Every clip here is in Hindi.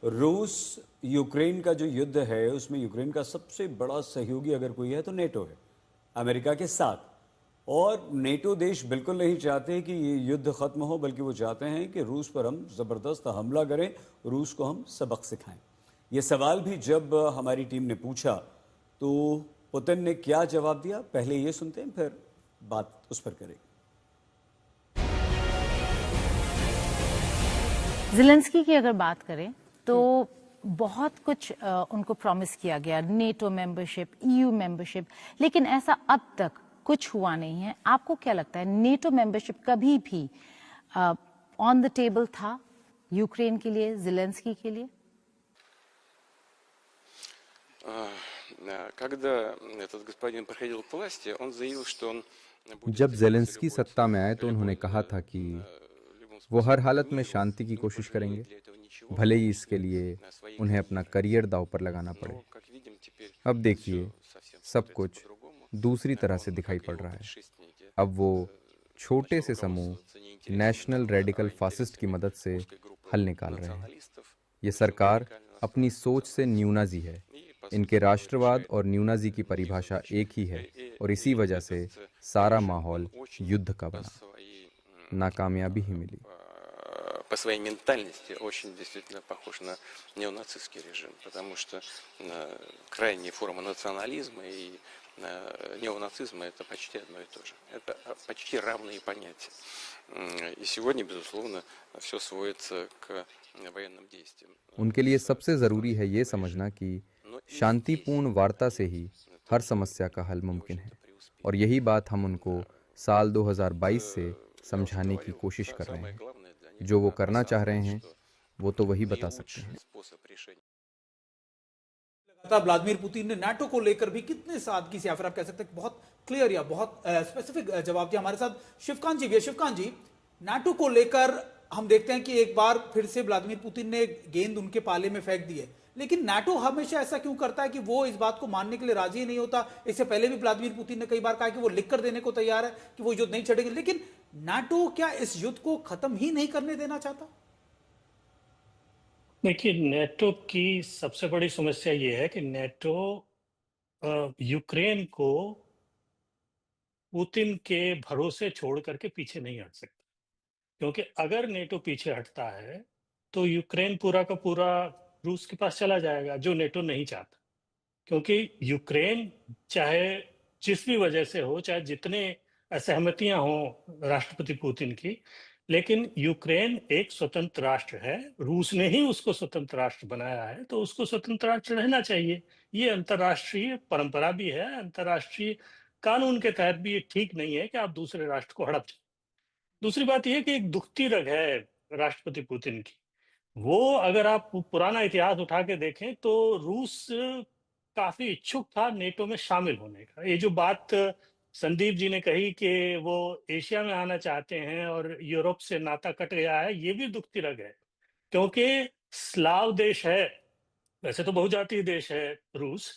रूस यूक्रेन का जो युद्ध है उसमें यूक्रेन का सबसे बड़ा सहयोगी अगर कोई है तो नेटो है, अमेरिका के साथ। और नेटो देश बिल्कुल नहीं चाहते कि ये युद्ध खत्म हो, बल्कि वो चाहते हैं कि रूस पर हम ज़बरदस्त हमला करें, रूस को हम सबक सिखाएं। ये सवाल भी जब हमारी टीम ने पूछा तो पुतिन ने क्या जवाब दिया, पहले ये सुनते हैं, फिर बात उस पर करेंगे। ज़ेलेंस्की की अगर बात करें तो बहुत कुछ उनको प्रॉमिस किया गया, नेटो मेंबरशिप, ईयू मेंबरशिप, लेकिन ऐसा अब तक कुछ हुआ नहीं है। आपको क्या लगता है, नेटो मेंबरशिप कभी भी ऑन द टेबल था यूक्रेन के लिए, ज़ेलेंस्की के लिए? Когда этот господин приходил к власти, он заявил, что он будет जब добиваться जेलेंस्की любой सत्ता में आए तो उन्होंने любой, कहा था कि любым वो हर способом हालत में миру, शांति की не कोशिश пожалеет करेंगे, для этого ничего, भले в ही том इसके числе लिए своей उन्हें अपना жизни. करियर दांव पर लगाना पड़े। Но, как видим, теперь अब देखिए, все совсем सब смотрится कुछ по-другому. दूसरी तरह से Он, दिखाई как и पड़ его रहा है। предшественники, अब वो छोटे начал से समूह руководствоваться не интересами नेशनल народа, रेडिकल а फासिस्ट की интересами मदद से узкой группы हल निकाल रहे हैं। националистов, ये очень सरकार радикально अपनी настроенных सोच से националистов. न्यूनाजी है। И, по сути इनके дела, राष्ट्रवाद решает और न्यूनाजी की такие परिभाषा задачи. एक ही है, और इसी И वजह से этот सारा режим, माहौल он очень युद्ध का по बना, своей नाकामयाबी ही मिली। по своей ментальности очень действительно похож на неонацистский режим, потому что крайняя форма национализма и неонацизма это почти одно и то же. Это почти равные понятия. И сегодня, безусловно, все сводится к военным действиям. उनके लिए सबसे ज़रूरी है ये समझना कि शांतिपूर्ण वार्ता से ही हर समस्या का हल मुमकिन है, और यही बात हम उनको साल 2022 से समझाने की कोशिश कर रहे हैं। जो वो करना चाह रहे हैं वो तो वही बता सकते हैं। लगातार व्लादिमीर पुतिन ने नाटो को लेकर भी कितने सादगी से, या फिर आप कह सकते हैं बहुत क्लियर या बहुत स्पेसिफिक जवाब दिया। हमारे साथ शिवकांत जी भी है। शिवकांत जी, नाटो को लेकर हम देखते हैं कि एक बार फिर से व्लादिमीर पुतिन ने गेंद उनके पाले में फेंक दी है, लेकिन नाटो हमेशा ऐसा क्यों करता है कि वो इस बात को मानने के लिए राजी नहीं होता? इससे पहले भी व्लादिमीर पुतिन ने कई बार कहा कि वो लिख कर देने को तैयार है कि वो युद्ध नहीं छेड़ेंगे, लेकिन नाटो क्या इस युद्ध को खत्म ही नहीं करने देना चाहता? देखिए, नेटो की सबसे बड़ी समस्या ये है कि नेटो यूक्रेन को पुतिन के भरोसे छोड़ करके पीछे नहीं हट सकता, क्योंकि अगर नेटो पीछे हटता है तो यूक्रेन पूरा का पूरा रूस के पास चला जाएगा, जो नेटो नहीं चाहता। क्योंकि यूक्रेन चाहे जिस भी वजह से हो, चाहे जितने असहमतियां हों राष्ट्रपति पुतिन की, लेकिन यूक्रेन एक स्वतंत्र राष्ट्र है। रूस ने ही उसको स्वतंत्र राष्ट्र बनाया है, तो उसको स्वतंत्र राष्ट्र रहना चाहिए। ये अंतर्राष्ट्रीय परंपरा भी है, अंतर्राष्ट्रीय कानून के तहत भी ये ठीक नहीं है कि आप दूसरे राष्ट्र को हड़प जाए। दूसरी बात यह कि एक दुखती रग है राष्ट्रपति पुतिन की। वो अगर आप पुराना इतिहास उठा के देखें तो रूस काफी इच्छुक था नेटो में शामिल होने का। ये जो बात संदीप जी ने कही कि वो एशिया में आना चाहते हैं और यूरोप से नाता कट गया है, ये भी दुखती रग है, क्योंकि स्लाव देश है, वैसे तो बहुजातीय देश है रूस,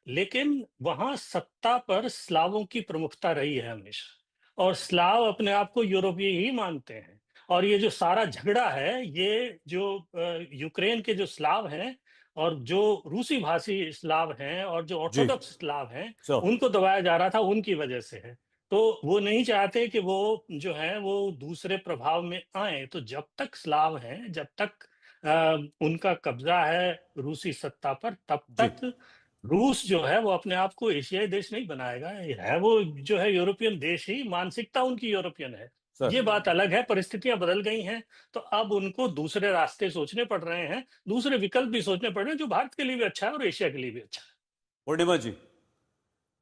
लेकिन वहां सत्ता पर स्लावों की प्रमुखता रही है हमेशा, और स्लाव अपने आप को यूरोपीय ही मानते हैं। और ये जो सारा झगड़ा है, ये जो यूक्रेन के जो स्लाव हैं और जो रूसी भाषी स्लाव हैं और जो जी, ऑर्थोडॉक्स स्लाव हैं, सो उनको दबाया जा रहा था, उनकी वजह से है। तो वो नहीं चाहते कि वो जो है वो दूसरे प्रभाव में आए। तो जब तक स्लाव हैं, जब तक उनका कब्जा है रूसी सत्ता पर, तब जी तक रूस जो है वो अपने आप को एशियाई देश नहीं बनाएगा। है वो जो है यूरोपियन देश ही, मानसिकता उनकी यूरोपियन है। सर। ये बात अलग है, परिस्थितियां बदल गई हैं, तो अब उनको दूसरे रास्ते सोचने पड़ रहे हैं, दूसरे विकल्प भी सोचने पड़ रहे हैं, जो भारत के लिए भी अच्छा है और एशिया के लिए भी अच्छा है। पूर्णिमा जी,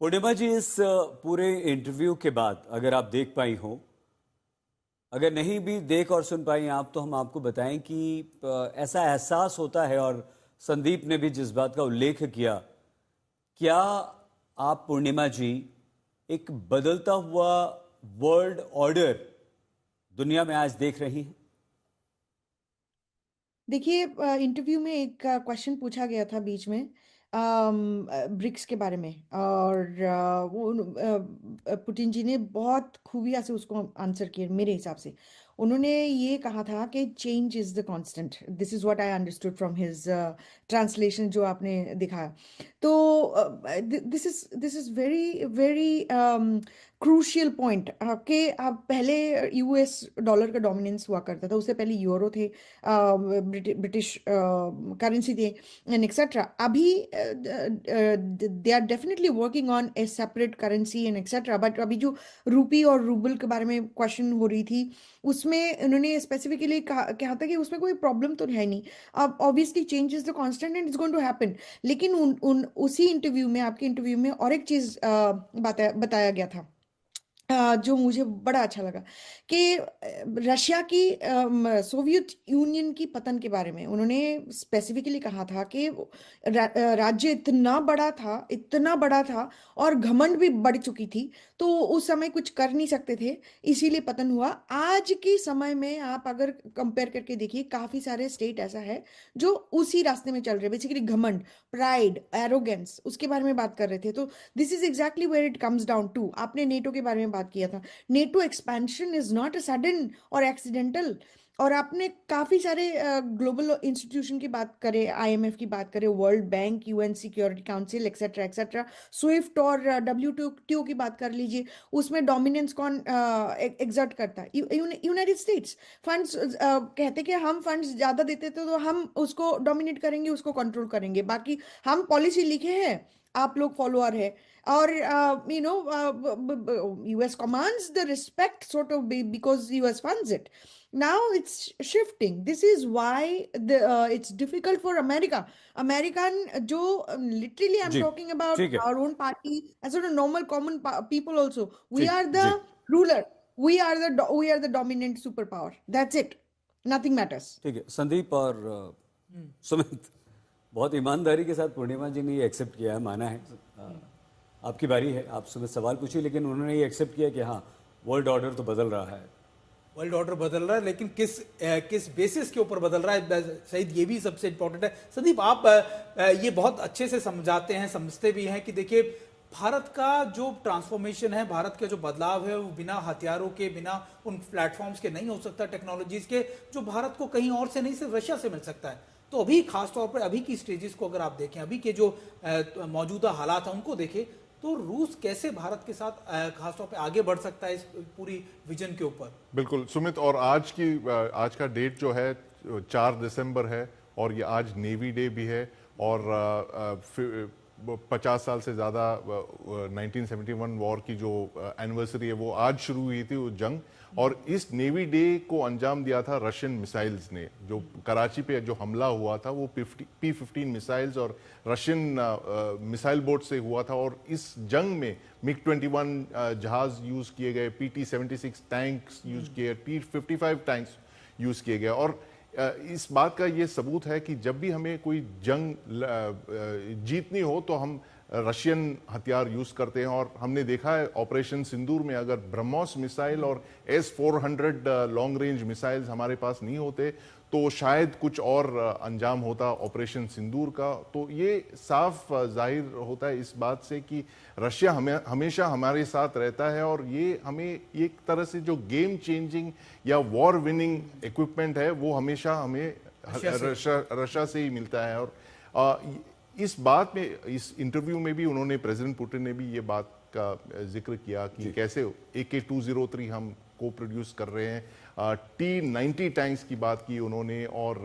पूर्णिमा जी, इस पूरे इंटरव्यू के बाद अगर आप देख पाई हो, अगर नहीं भी देख और सुन पाई आप, तो हम आपको बताएं कि ऐसा एहसास होता है, और संदीप ने भी जिस बात का उल्लेख किया, क्या आप पूर्णिमा जी एक बदलता हुआ वर्ल्ड ऑर्डर दुनिया में आज देख रही हैं? देखिए, इंटरव्यू में एक क्वेश्चन पूछा गया था बीच में ब्रिक्स के बारे में, और पुतिन जी ने बहुत खूबिया से उसको आंसर किया मेरे हिसाब से। उन्होंने ये कहा था कि change is the constant. This is what I understood from his translation जो आपने दिखाया। तो this is very very crucial point कि आप पहले यूएस डॉलर का डोमिनेंस हुआ करता था, उससे पहले यूरो थे, ब्रिटिश करेंसी थे एंड एक्सेट्रा। अभी they are definitely working on a separate currency and etcetera, but अभी जो रूपी और रूबल के बारे में क्वेश्चन हो रही थी उसमें उन्होंने स्पेसिफिकली कहा था कि उसमें कोई प्रॉब्लम तो है नहीं। अब obviously change is the constant and it's going to happen. लेकिन उसी इंटरव्यू में, आपके इंटरव्यू में और एक चीज बताया गया था जो मुझे बड़ा अच्छा लगा कि रशिया की सोवियत यूनियन की पतन के बारे में उन्होंने स्पेसिफिकली कहा था कि राज्य इतना बड़ा था और घमंड भी बढ़ चुकी थी, तो उस समय कुछ कर नहीं सकते थे, इसीलिए पतन हुआ। आज के समय में आप अगर कंपेयर करके देखिए, काफी सारे स्टेट ऐसा है जो उसी रास्ते में चल रहे हैं, बेसिकली घमंड, प्राइड, एरोगेंस, उसके बारे में बात कर रहे थे। तो this is exactly where it comes down to. आपने नेटो के बारे में बात किया था, NATO expansion is not a sudden और एक्सीडेंटल। और आपने काफी सारे ग्लोबल इंस्टीट्यूशन की बात करे, आईएमएफ की बात करे, world bank, UN security council etcetera etcetera, Swift और WTO की बात कर लीजिए, उसमें डोमिनेंस कौन एग्जर्ट करता है? United states. फंड्स कहते कि हम फंड्स ज्यादा देते थे तो हम उसको डोमिनेट करेंगे, उसको कंट्रोल करेंगे, बाकी हम पॉलिसी लिखे हैं, आप लोग फॉलोअर है। और US commands the respect sort of because US funds it. Now it's shifting. This is why it's difficult for American जो literally I'm ji talking about ठीक है, our own party as sort of normal common people also. We ठीक are the ji ruler. We are the dominant superpower. That's it. Nothing matters. ठीक है। संदीप और सुमित, बहुत ईमानदारी के साथ पूर्णिमा जी ने ये एक्सेप्ट किया है, माना है। आपकी बारी है, आप सुमित सवाल पूछिए, लेकिन उन्होंने ये एक्सेप्ट किया कि हाँ, वर्ल्ड ऑर्डर तो बदल रहा है। वर्ल्ड ऑर्डर बदल रहा है, लेकिन किस बेसिस के ऊपर बदल रहा है, सईद, ये भी सबसे इंपॉर्टेंट है। संदीप, आप ये बहुत अच्छे से समझाते हैं, समझते भी हैं कि देखिए, भारत का जो ट्रांसफॉर्मेशन है, भारत का जो बदलाव है, वो बिना हथियारों के, बिना उन प्लेटफॉर्म्स के नहीं हो सकता, टेक्नोलॉजीज के, जो भारत को कहीं और से नहीं, सिर्फ रशिया से मिल सकता है। तो अभी खासतौर पर अभी की स्टेजेस को अगर आप देखें, अभी के जो मौजूदा हालात हैं उनको देखें, तो रूस कैसे भारत के साथ खासतौर पे आगे बढ़ सकता है इस पूरी विजन के ऊपर? बिल्कुल सुमित, और आज का डेट जो है 4 दिसंबर है, और ये आज नेवी डे भी है, और 50 साल से ज़्यादा 1971 वॉर की जो एनिवर्सरी है वो आज शुरू हुई थी वो जंग। और इस नेवी डे को अंजाम दिया था रशियन मिसाइल्स ने। जो कराची पे जो हमला हुआ था वो P-15 मिसाइल्स और रशियन मिसाइल बोट से हुआ था। और इस जंग में MiG-21 जहाज यूज़ किए गए, PT-76 टैंक्स यूज़ किए, T-55 टैंक्स यूज़ किए गए। और इस बात का ये सबूत है कि जब भी हमें कोई जंग जीतनी हो तो हम रशियन हथियार यूज़ करते हैं। और हमने देखा है ऑपरेशन सिंदूर में, अगर ब्रह्मोस मिसाइल और S-400 लॉन्ग रेंज मिसाइल्स हमारे पास नहीं होते तो शायद कुछ और अंजाम होता ऑपरेशन सिंदूर का। तो ये साफ जाहिर होता है इस बात से कि रशिया हमेशा हमारे साथ रहता है, और ये हमें एक तरह से जो गेम चेंजिंग या वॉर विनिंग इक्विपमेंट है वो हमेशा हमें रशिया से ही मिलता है। और इस बात में, इस इंटरव्यू में भी उन्होंने, प्रेसिडेंट पुतिन ने भी ये बात का जिक्र किया कि कैसे AK-203 हम को प्रोड्यूस कर रहे हैं। T-90 टैंक्स की बात की उन्होंने, और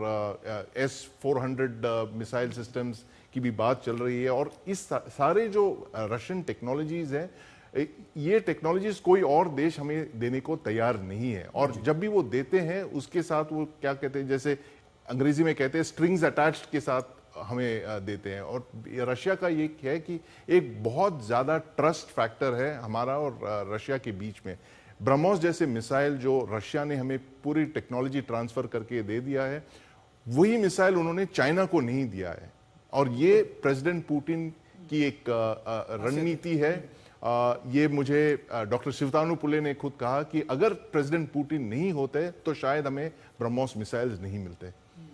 S-400 मिसाइल सिस्टम्स की भी बात चल रही है। और इस सारे जो रशियन टेक्नोलॉजीज हैं, ये टेक्नोलॉजीज कोई और देश हमें देने को तैयार नहीं है। और जब भी वो देते हैं उसके साथ वो क्या कहते हैं, जैसे अंग्रेजी में कहते हैं स्ट्रिंग्स अटैच्ड के साथ हमें देते हैं। और रशिया का ये है कि एक बहुत ज़्यादा ट्रस्ट फैक्टर है हमारा और रशिया के बीच में। ब्रह्मोस जैसे मिसाइल जो रशिया ने हमें पूरी टेक्नोलॉजी ट्रांसफ़र करके दे दिया है, वही मिसाइल उन्होंने चाइना को नहीं दिया है। और ये प्रेसिडेंट पुतिन की एक रणनीति है। ये मुझे डॉक्टर शिवतानुपुले ने खुद कहा कि अगर प्रेसिडेंट पुतिन नहीं होते तो शायद हमें ब्रह्मोस मिसाइल्स नहीं मिलते।